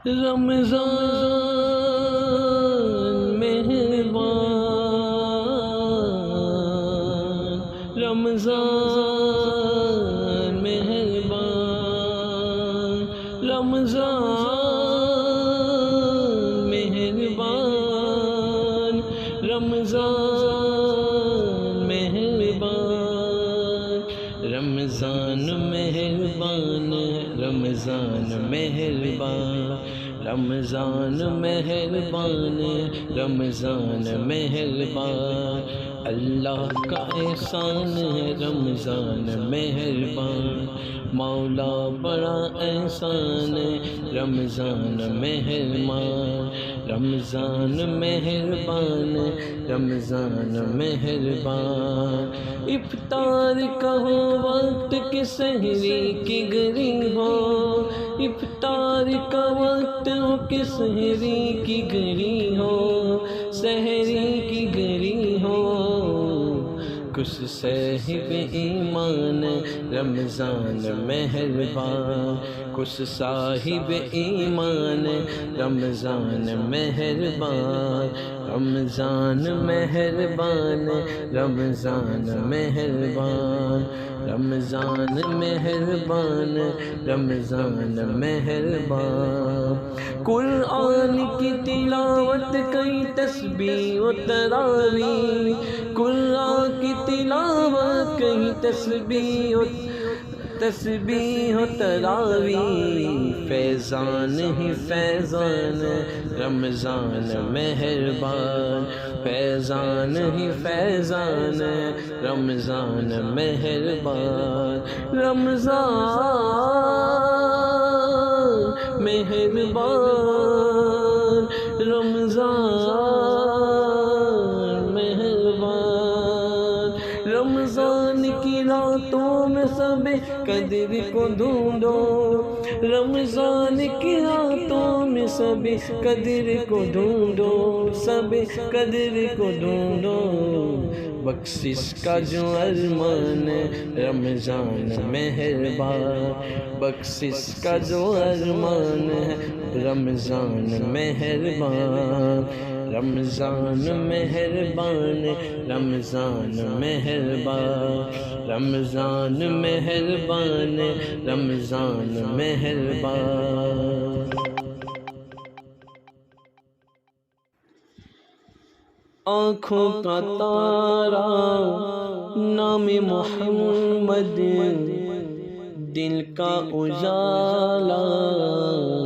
رمضان مہربان، رمضان مہربان، رمضان مہربان، رمضان مہربان، رمضان مہربان، رمضان مہربان، رمضان مہربان، رمضان مہربان، اللہ کا احسان ہے رمضان مہربان، مولا بڑا احسان ہے رمضان مہربان، رمضان مہربان، رمضان مہربان، افطار کا ہو وقت کہ سحری کی گری ہو، افطار کا وقت ہو کہ سحری کی گری ہو، سحری کی گری ہو، کچھ صاحب ایمان رمضان مہربان، کچھ صاحب ایمان رمضان مہربان، رمضان مہربان، رمضان مہربان، رمضان مہربان، رمضان مہربان، قرآن کی تلاوت کئی تسبیح و تراویح، قرآن کی تلاوت کئی تسبیح و تراویح، فیضان ہی فیضان رمضان مہربان، فیضان ہی فیضان رمضان مہربان، رمضان مہربان، رمضان مہربان، رمضان کی راتوں میں سب قدر کو ڈھونڈو، رمضان کی راتوں میں سب قدر کو ڈھونڈو، سب قدر کو ڈھونڈو، بخشش کا جو ارمان رمضان مہربان، بخشش کا جو ارمان رمضان مہربان، رمضان مہربان، رمضان مہربان، رمضان مہربان، رمضان مہربان، آنکھوں کا تارا نام محمد، دل کا اجالا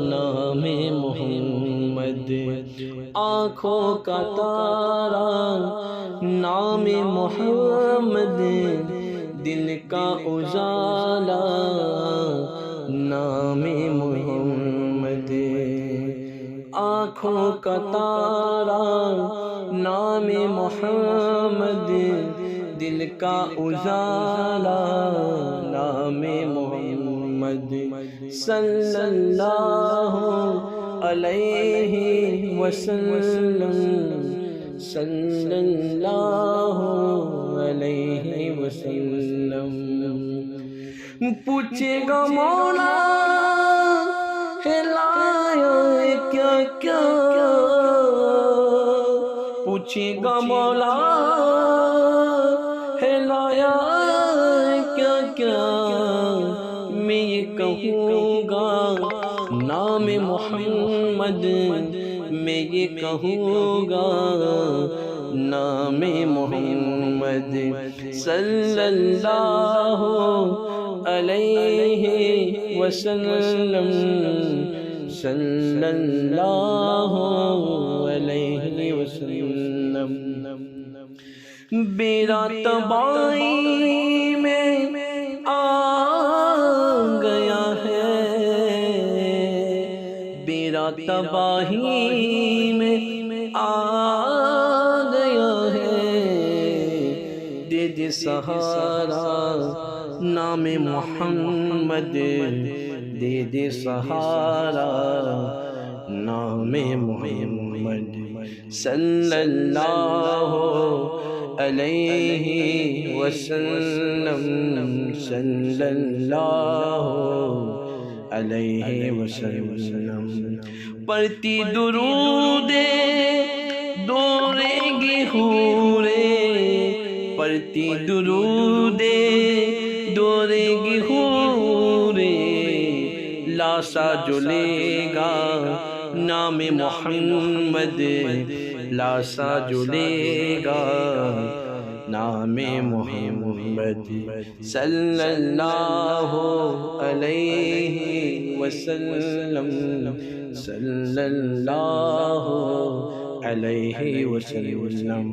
نام محمد، آنکھوں کا تارا نام محمد، دل کا اجالا نام محمد، آنکھوں کا تارا نام محمد، دل کا اجالا نام محمد، صلی اللہ علیہ وسلم، صلی اللہ علیہ وسلم، پوچھے گا مولا ہے لایا کیا کیا، پوچھے گا مولا ہے لایا کیا کیا، میں یہ کہوں گا نام محمد، میں یہ کہوں گا نام محمد، صلی اللہ علیہ وسلم، صلی اللہ علیہ وسلم، بیڑا تباہی میں آ گیا ہے، بیڑا تباہی میں آ گیا ہے، دے دے سہارا نام محمد، دے دے سہارا نام محمد، صلی اللہ علیہ وسلم، صلی اللہ علیہ وسلم، پڑھتی درود دورے گی حورے، پڑھتی درود دورے گی حورے، لاشا جو لے گا نام محمد، لاشا جو لے گا نام محمد، صلی اللہ علیہ وسلم، صلی اللہ علیہ وسلم۔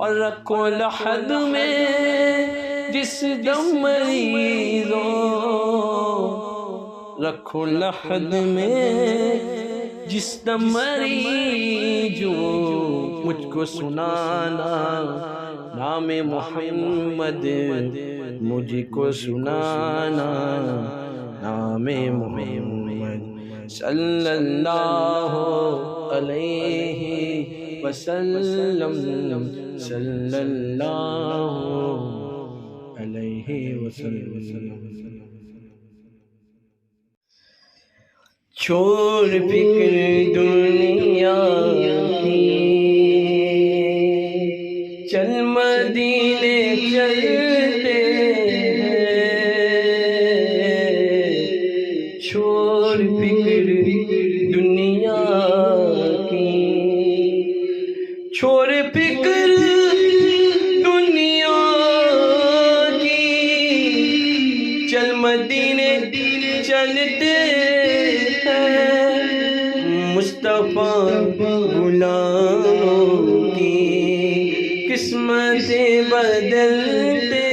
اور رکھو لحد میں جس دم مریضوں، رکھو لحد میں جس دم مریضوں، مجھ کو سنانا نام محمد، مجھ کو سنانا نام محمد، صلی اللہ علیہ وسلم، صلی اللہ علیہ وسلم۔ چھوڑ فکر دنیا کی، چل مدینے چلتے ہیں، چھوڑ فکر دنیا کی، چھوڑ فکر دنیا کی، چل مدینے چلتے ہیں، مصطفیٰ غلاموں کی قسمتیں بدلتے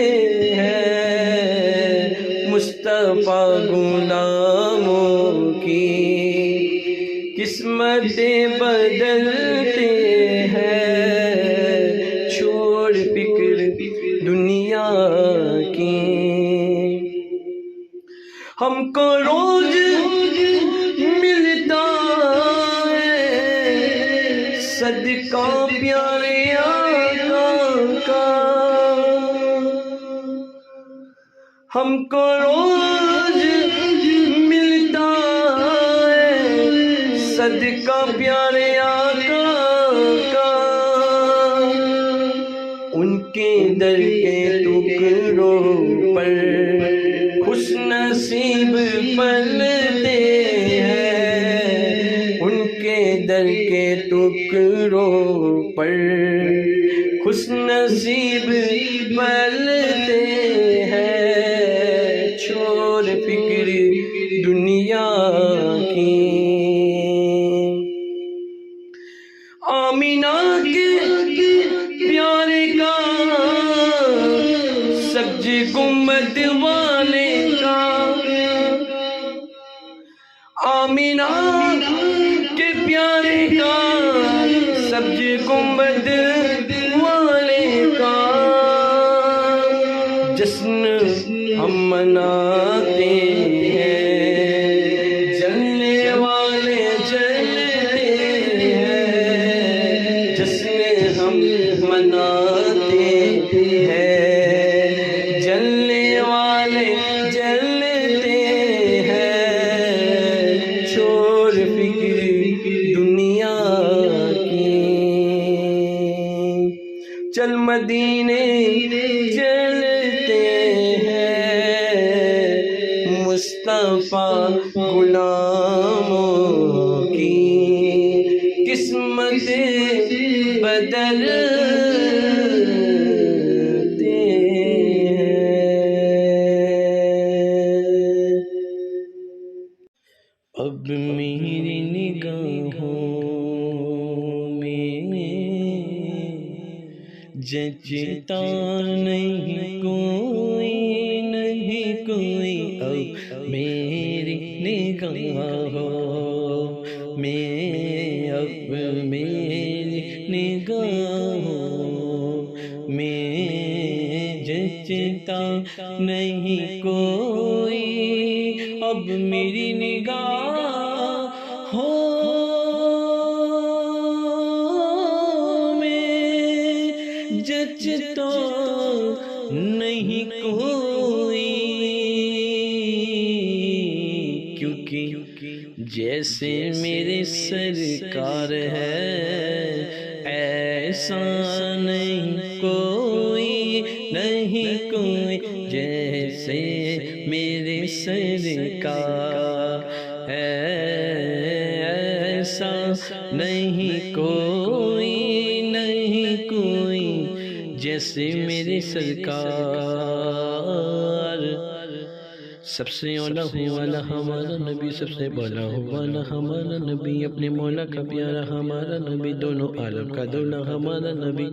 ہیں، مصطفیٰ غلاموں کی قسمتیں بدلتے ہیں، چھوڑ فکر دنیا کی۔ ہم کو روز ملتا ہے صدقہ پیارے آقا کا، ہم کو روز ملتا ہے صدقہ پیارے آقا کا، ان کے در کے ٹکڑوں پر خوش نصیب پلتے ہیں، ان کے در کے ٹکڑوں پر خوش نصیب پلتے ہیں، چھوڑ فکر دنیا کی۔ آمینہ کے پیارے کا سبز گنبد والے کا، آمینہ کے پیارے کا سبز گنبد والے کا جشن ہم مناتے ہیں، جلنے والے جلتے ہیں، جشن ہم مناتے ہیں، جلنے والے جلتے ہیں، چھوڑ فکر دنیا کی، چل مدینے چلتے ہیں، مصطفیٰ غلاموں کی قسمتیں بدلتے ہیں۔ اب میری نگاہوں میں جچتا نہیں کوئی، نہیں کوئی، اب میری نگاہوں میں، اب میری نگاہوں میں جچتا نہیں کوئی، اب میری نگاہوں جچتا نہیں کوئی، کیونکہ جیسے میرے سرکار ہے، ایسا نہیں کوئی، نہیں کوئی جیسے میرے سرکار ہے، ایسا نہیں کوئی، نہیں کوئی جیسے میرے سرکار۔ سب سے اولا والا ہمارا نبی، سب سے بڑا والا ہمارا نبی، اپنے مولا کا پیارا ہمارا نبی، دونوں عالم کا دولا ہمارا نبی،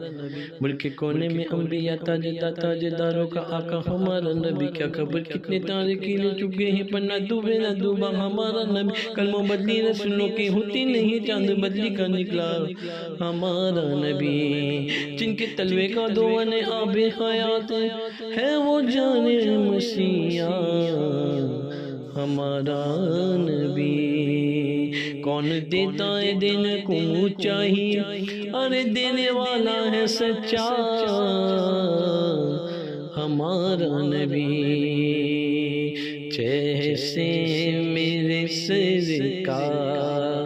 ملک کونے میں انبیاء تاجداروں کا آقا ہمارا نبی۔ کیا خبر کتنے تارے کیلے چکے ہیں پر نہ ڈوبے نہ ڈوبا ہمارا نبی، کلموں بدلی رسولوں کی ہوتی نہیں، چاند بدلی کا نکلا ہمارا نبی، جن کے تلوے کا دون آب حیات ہے وہ جان مسیحا ہمارا نبی۔ کون دیتا ہے دینے کو چاہیے، ارے دینے والا ہے سچا ہمارا نبی، جیسے میرے سرکار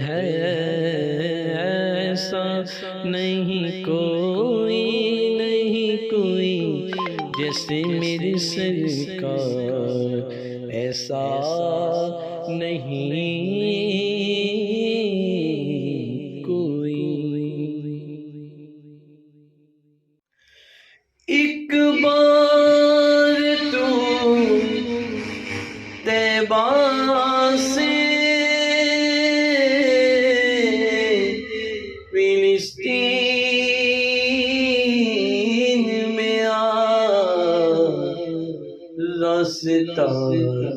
ہے، ایسا نہیں کوئی، نہیں کوئی جیسے میرے سرکار، ایسا نہیں کوئی۔ ایک بار تو طیبہ سے فلسطین میں راستہ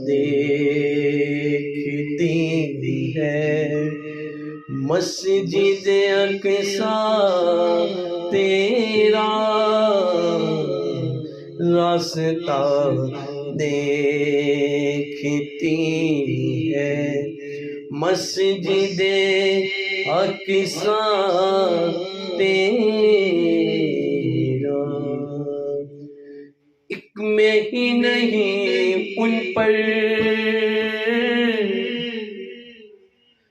دیکھتی ہے، مسجد اقصیٰ تیرا راستہ دیکھتی ہے، مسجد اقصیٰ تیرا۔ ایک میں ہی نہیں ان پر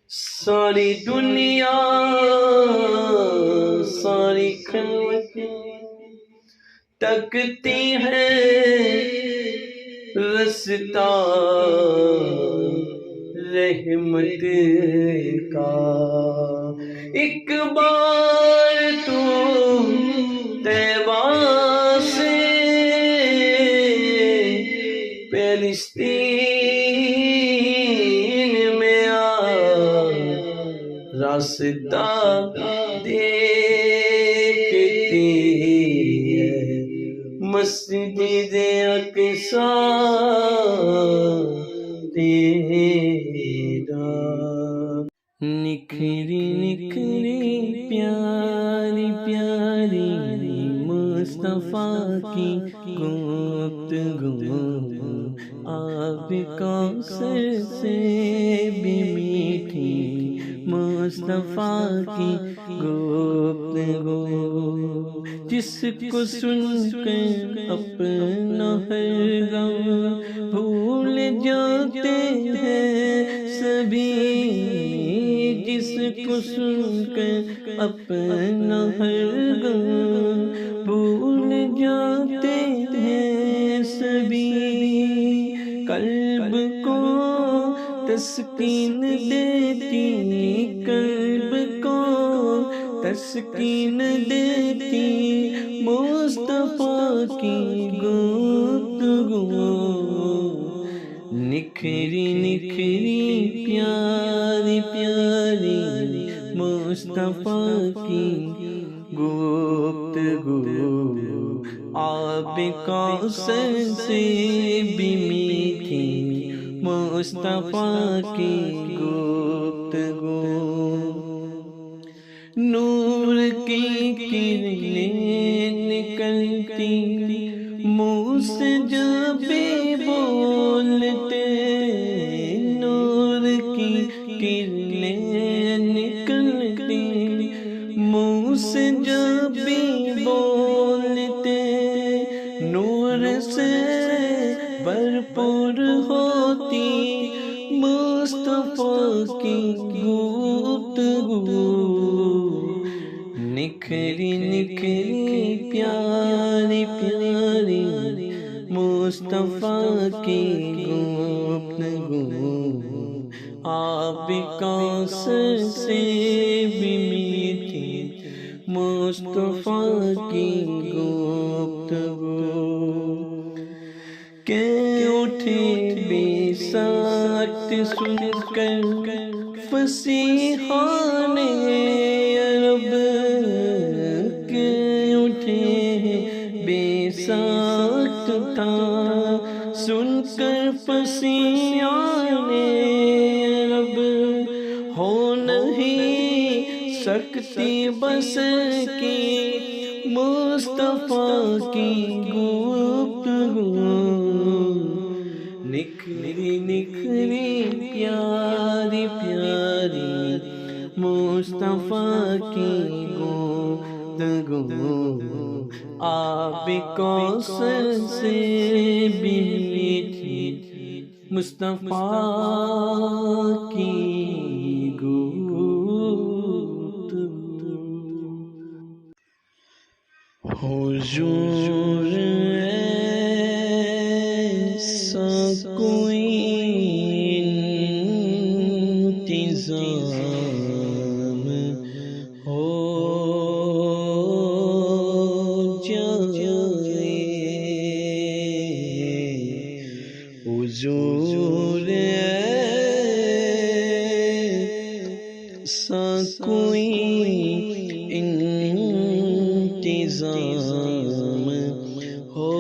ساری دنیا، ساری خلوت تکتی ہے رستہ رحمت کا۔ ایک بار تو طیبہ سے فلسطین میں راستہ دیکھتی ہے، مسجد اقصیٰ تیرا۔ نکھری نکھری پیاری پیاری مصطفیٰ کی گفتگو، آب کوثر سے بھی میٹھی مصطفیٰ کی گفتگو، جس کو سن کر اپنا ہر غم بھول جاتے ہیں سبھی، جس کو سن کر اپنا ہر غم بھول جاتے ہیں سبھی، قلب کو تسکین دیتی، قلب کو تسکین دیتی مصطفیٰ کی گفتگو، نکھری نکھری پیاری پیاری مصطفیٰ کی گفتگو، آب کوثر سے بھی میٹھی مصطفیٰ کی گفتگو، نور کی کرنیں نکلتی منہ سے جب بولتے، نور کی کرنیں نکلتی منہ سے جب بولتے، نور سے بھرپور ہوتی مصطفیٰ گفتگو، نکھری نکھری پیاری پیاری مصطفیٰ کی گفتگو، آب کوثر سے بھی میٹھی مصطفیٰ کی گفتگو، کہ اٹھے بے ساکت سن کر فصیحان عرب، کہ اٹھے بے ساکت تھا سن کر فصیحان عرب، ہو نہیں سکتی بس کی مصطفیٰ کی گفتگو، نکھری نکھری پیاری پیاری مصطفیٰ کی گفتگو، آب کوثر سے بھی میٹھی مصطفیٰ کی گفتگو، حضور ایسا کوئی انتظام ہو جائے، حضور ایسا کوئی انتظام ہو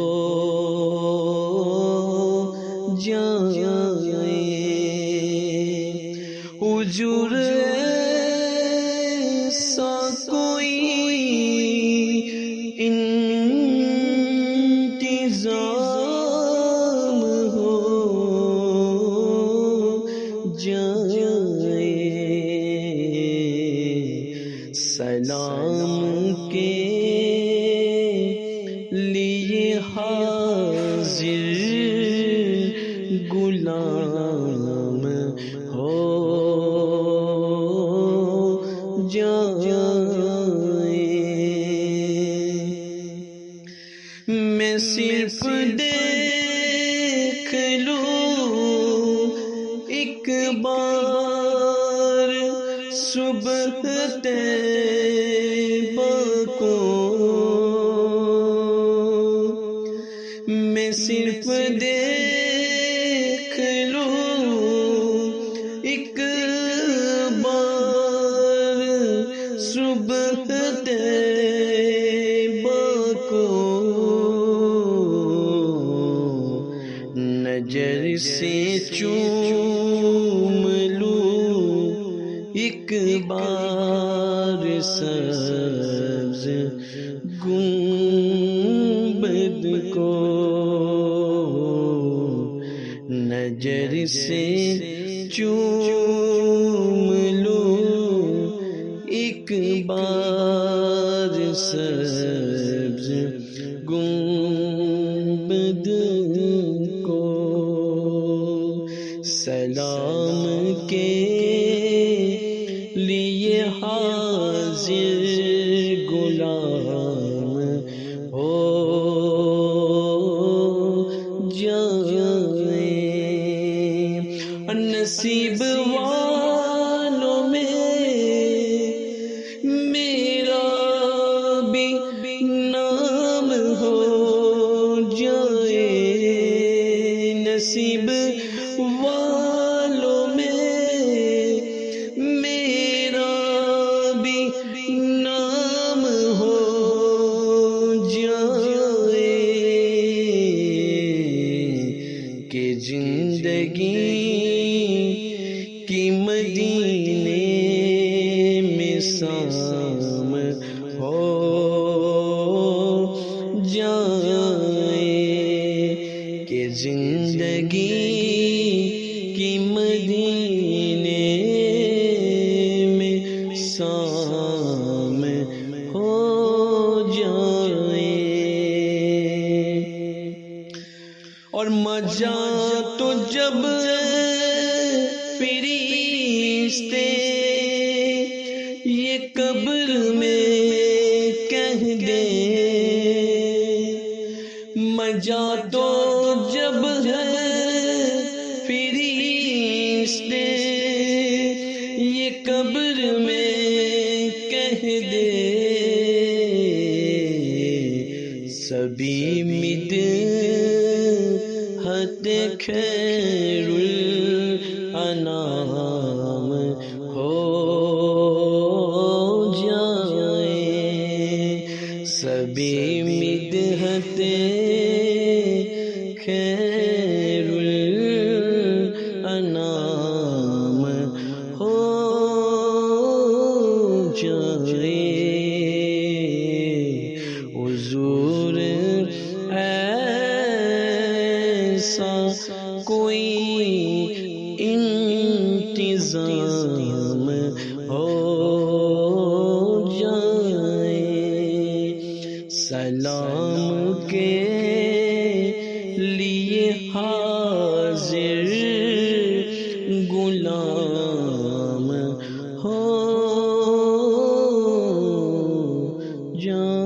جائے، حضور ایسا کوئی انتظام ہو جائے، سلام کے لیے حاضر غلام ہو جائے، میں صرف دیکھ لوں ایک بار صبح طیبہ کو، میں صرف دیکھ لوں ایک بار صبح طیبہ کو، نظر سے چوم لوں ایک بار سبز گنبد کو، نظر سے چوم لوں ایک بار سبز گنبد کو، سلام کے لیے حاضر غلام ہو جائے، نصیب والوں میں میرا بھی نام ہو جائے، نصیب والوں میں میرا بھی نام ہو جائے، کہ زندگی کی مدینے میں سام ہو جائے، کہ زندگی کی مدینے میں سام ہو جائے، اور مزہ تو جب فرشتے خیر الانام ہو جائے حضور ایسا کوئی انتظام ہو جائے سلام کے لیے حاضر غلام ہو جائے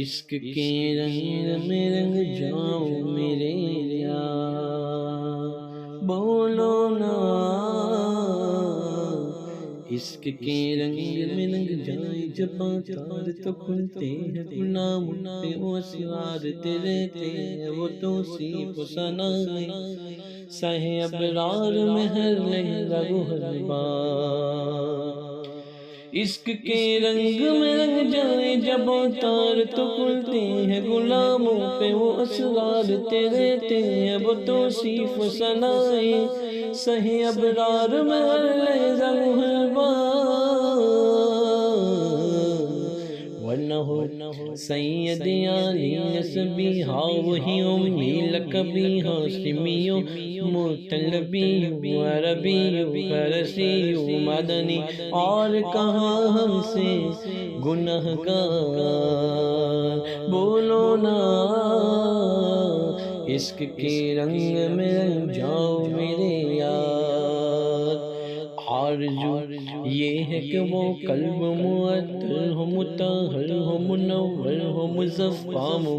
عشق کے رنگ میں رنگ جاؤ میرے یار بولو نا عشق کے رنگ میں رنگ جائے جب تار تو کھلتے ہیں غلام پہ وہ اسرار تیرے تیرے وہ توصیف ثناء سہ ابرار میں ہر لہجہ ہر بار عشق کے رنگ میں رنگ جائے جب تار تو کھلتے ہیں غلاموں پہ وہ اسرار تیرے تیرے وہ توصیف ثناء سہ ابرار میں ہر لہجہ ہر سید علی نسبی ہاں وہی امی لقبی ہاشمی مطلبی عربی فارسی مدنی اور کہاں ہم سے گنہگار بولو نا عشق کے رنگ میں رنگ جاؤ میرے یار آرزو یہ ہے کہ وہ قلب معطر ہو مطہر ہو منور ہو مصفی ہو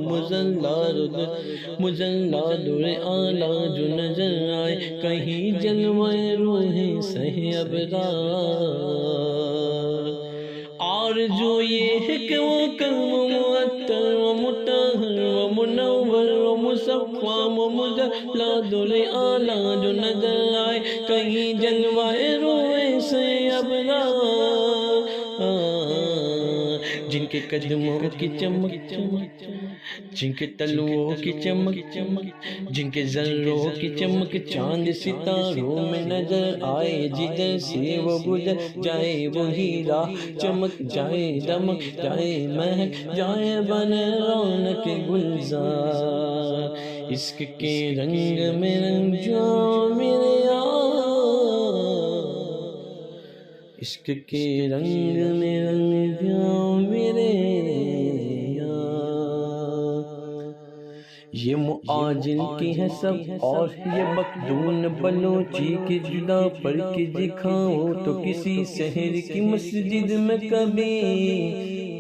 مجلا در اعلیٰ جو نظر آئے کہیں جلوہ روح سہ ابرار آرزو یہ ہے کہ وہ قلب معطر و مطہر و منور و مصفی و مجلا در اعلیٰ جو نظر آئے کہیں جلوہ روح سہ ابرار جن کے قدموں کی چمک چمک جن کے تلووں کی چمک چمک جن کے ذروں کی چمک چاند ستاروں میں نظر آئے جدھر سے وہ گزر جائے وہی راہ چمک جائے دمک جائے مہک جائے بنے رونق گلزار عشق کے رنگ میں رنگ جاؤ میرے عشق کے رنگ میں رنگ جاؤ میرے یار یہ معاجل کی ہے سب اور یہ مخدون بلوچی کی جدا پر کے دکھاؤ تو کسی شہر کی مسجد میں کبھی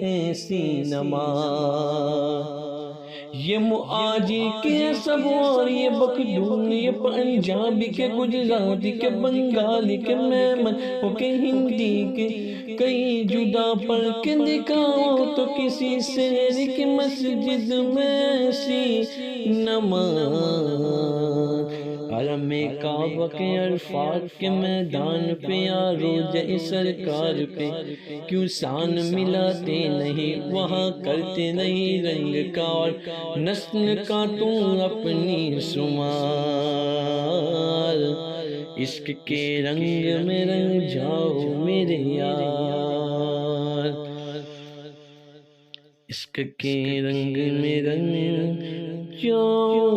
ایسی نماز یہ معاجی کے سب اور یہ بخدون یہ پنجابی کے گجراتی کے بنگالی کے میمن کے ہندی کے کئی جدا پڑھ کے دکھاؤ تو کسی شہر کی مسجد میں ایسی نماز حرم کعبہ کے عرفات کے میدان پہ روضہ سرکار پہ کیوں سان ملاتے نہیں وہاں کرتے نہیں رنگ کا اور نسل کا تم اپنی شمار عشق کے رنگ میں رنگ جاؤ میرے یار عشق کے رنگ میں رنگ جاؤ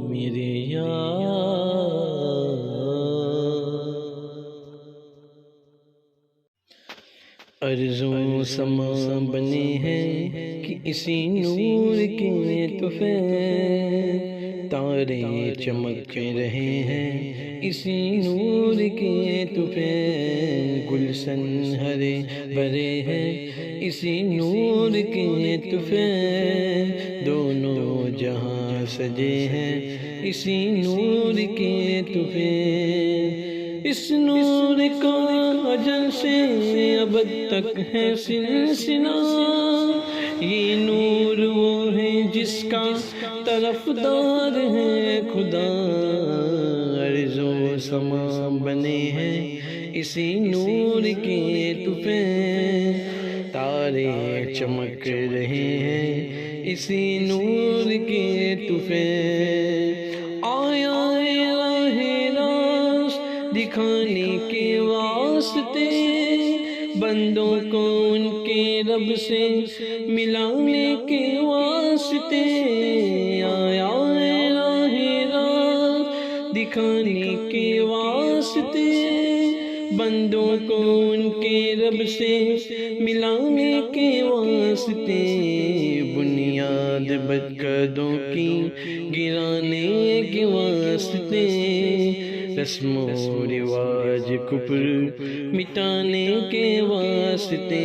میرے ارضوں سما بنے ہیں کہ اسی نور کے تحفے تارے چمک رہے ہیں اسی نور کے تحفے گلشن ہرے بھرے ہیں اسی نور کے تحفے دونوں جہاں سجے ہیں اسی نور کے تحفے اس نور کا اجل سے ابد تک ہے سلسلہ، یہ نور وہ ہے جس کا طرفدار ہے خدا، ارض و سما بنے ہیں اسی نور کے تفیں، تارے چمک رہے ہیں اسی نور کے تفیں، آیا راہ راست دکھانے کے واسطے، بندوں کو ان کے رب سے ملانے کے واسطے، آیا راہ راست دکھانے کے واسطے، بندوں کو ان کے رب سے ملانے کے واسطے، بنیاد بدقدوں کی گرانے کے واسطے، رسم و رواج کفر مٹانے کے واسطے،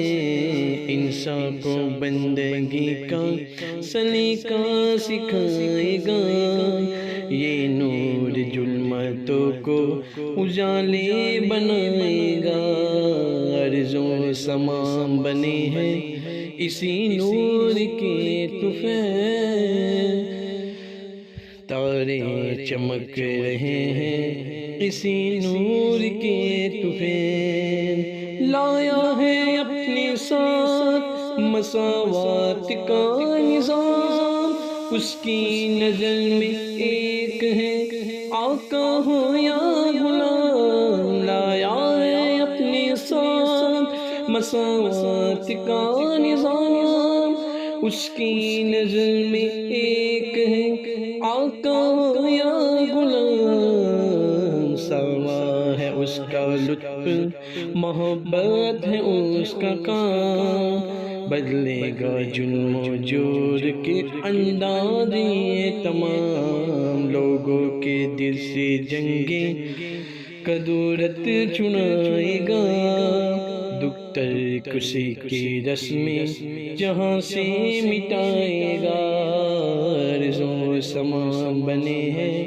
انسان کو بندگی کا سلیقہ سکھائے گا، یہ نور ظلمتوں کو اجالے بنائے گا، ارض و سما بنے ہیں اسی نور کے تفیں، تارے چمک رہے ہیں اسی نور کے تفیں، لایا ہے اپنے ساتھ مساوات کا نظام، اس کی نظر میں ایک ہے آقا ہو یا غلام، لایا ہے اپنے ساتھ مساوات کا نظام، اس کی نظر میں ایک ہے آقا ہو یا غلام، سوا ہے اس کا لطف محبت ہے اس کا کام، بدلے گا ظلم و جور کے انداز یہ تمام، لوگوں کے دل سے جنگیں کدورت چھڑائے گا، دکتر کسی کی رسمیں جہاں سے مٹائے گا، ارض و سما بنے ہیں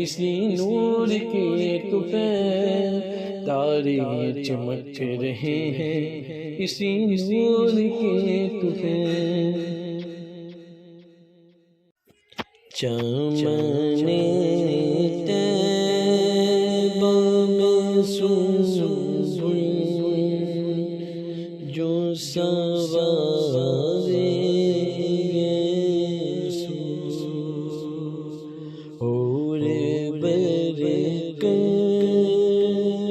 اسی نور کے تفیں، تارے چمک رہے ہیں اسی نور کے تفیں، چمن طیبہ میں سنبل جو سوارے حور برکت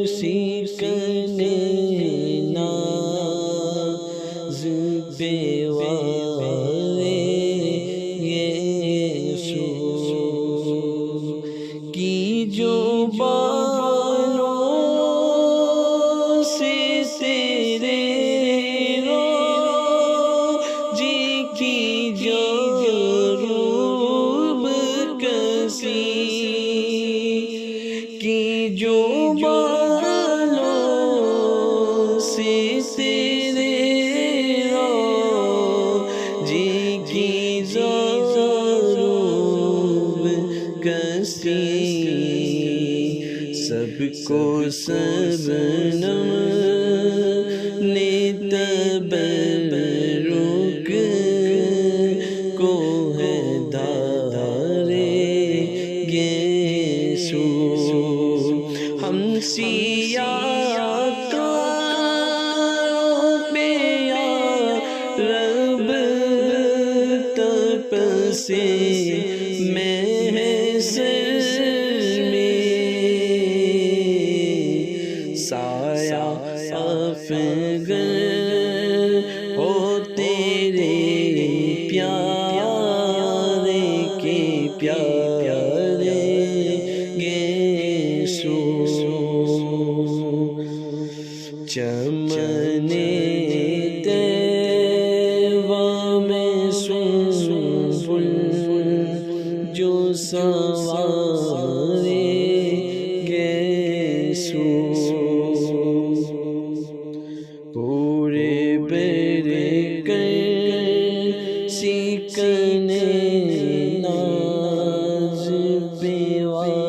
سیکھنے ناز بیوارے یسوع کی جو بالوں سے تیرے روجی کی جو روب کسی کی جو بالوں سے تیرے روجی کی روب کسی، سب کو شبنم نے تبرک کو ہے دارے یسوع، ہم سیاہ کاروں پہ یا رب تپسے سایہ افغان ہو تیرے پیارے کے پیارے یسوع، چمن طیبہ میں سنبل جو سوارے یسوع، پورے برکت سیکھنے ناز بیوار